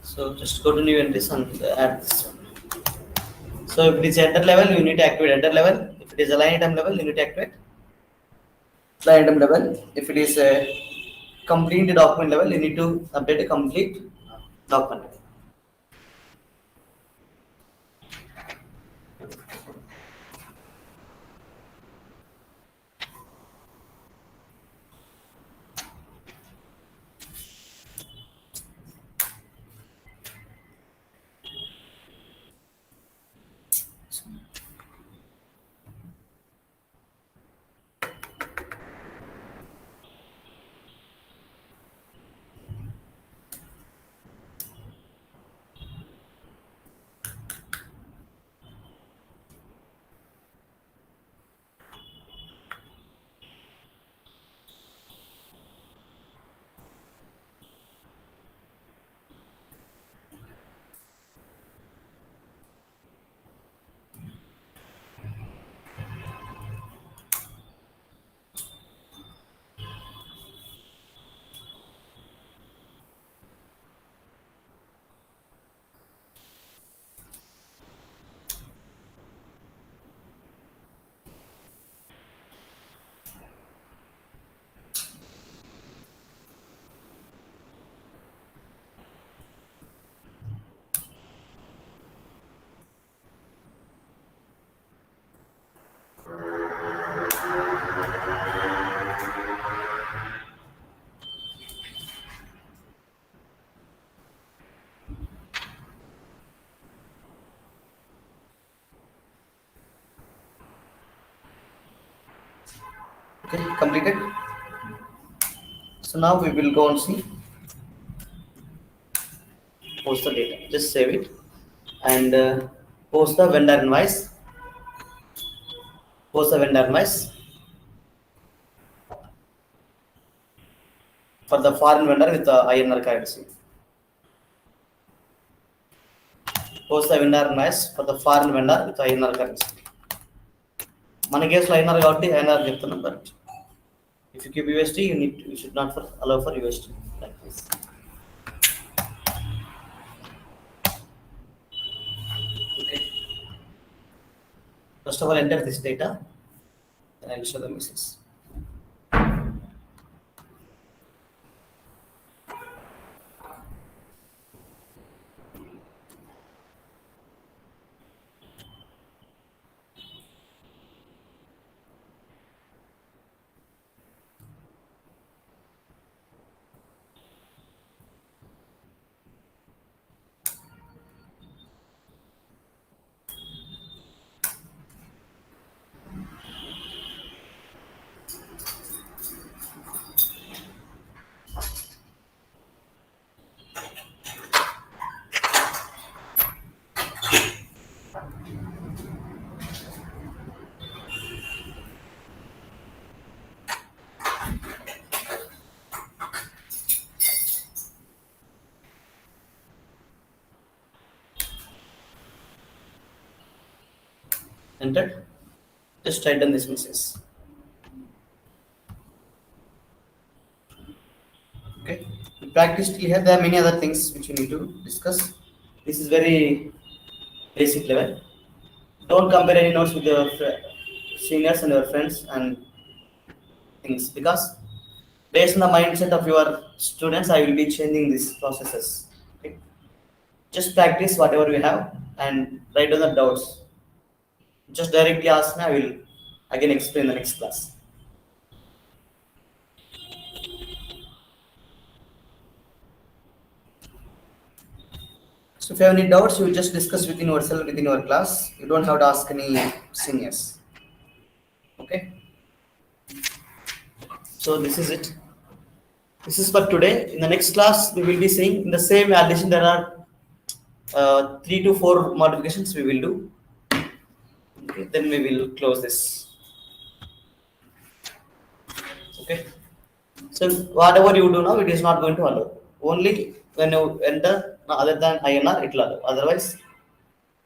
So just go to new entries and add this one. So if it is enter level, you need to activate enter level. If it is a line item level, you need to activate line item level. If it is a complete document level, you need to update a complete document. Okay, completed. So now we will go and see post the data. Just save it and post the vendor invoice. Post the vendor invoice for the foreign vendor with the INR currency. Post the vendor invoice for the foreign vendor with INR currency. మన కేసులో INR కాబట్టి INR చెప్తున్నాం, but if you keep USD, you should not allow for USD like this. Okay. First of all, enter this data, and I will show the message. Entered. Just write down this message. Okay. We practiced here. There are many other things which we need to discuss. This is very basic level. Don't compare any notes with your seniors and your friends and things, because based on the mindset of your students, I will be changing these processes. Okay. Just practice whatever we have and write down the doubts. Just directly ask me. I will again explain the next class. So if you have any doubts, you will just discuss within yourself, within your class. You don't have to ask any seniors. Okay. So this is it. This is for today. In the next class, we will be seeing in the same validation there are 3 to 4 modifications we will do. Okay, then we will close this. Okay. So whatever you do now, it is not going to allow. Only when you enter other than INR, it will allow. Otherwise,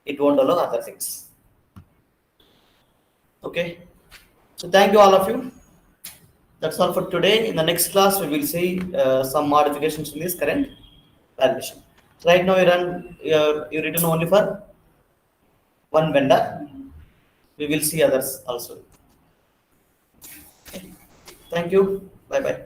it won't allow other things. Okay. So thank you all of you. That's all for today. In the next class, we will see some modifications in this current validation. So right now, you written only for one vendor. We will see others also. Okay. Thank you. Bye bye.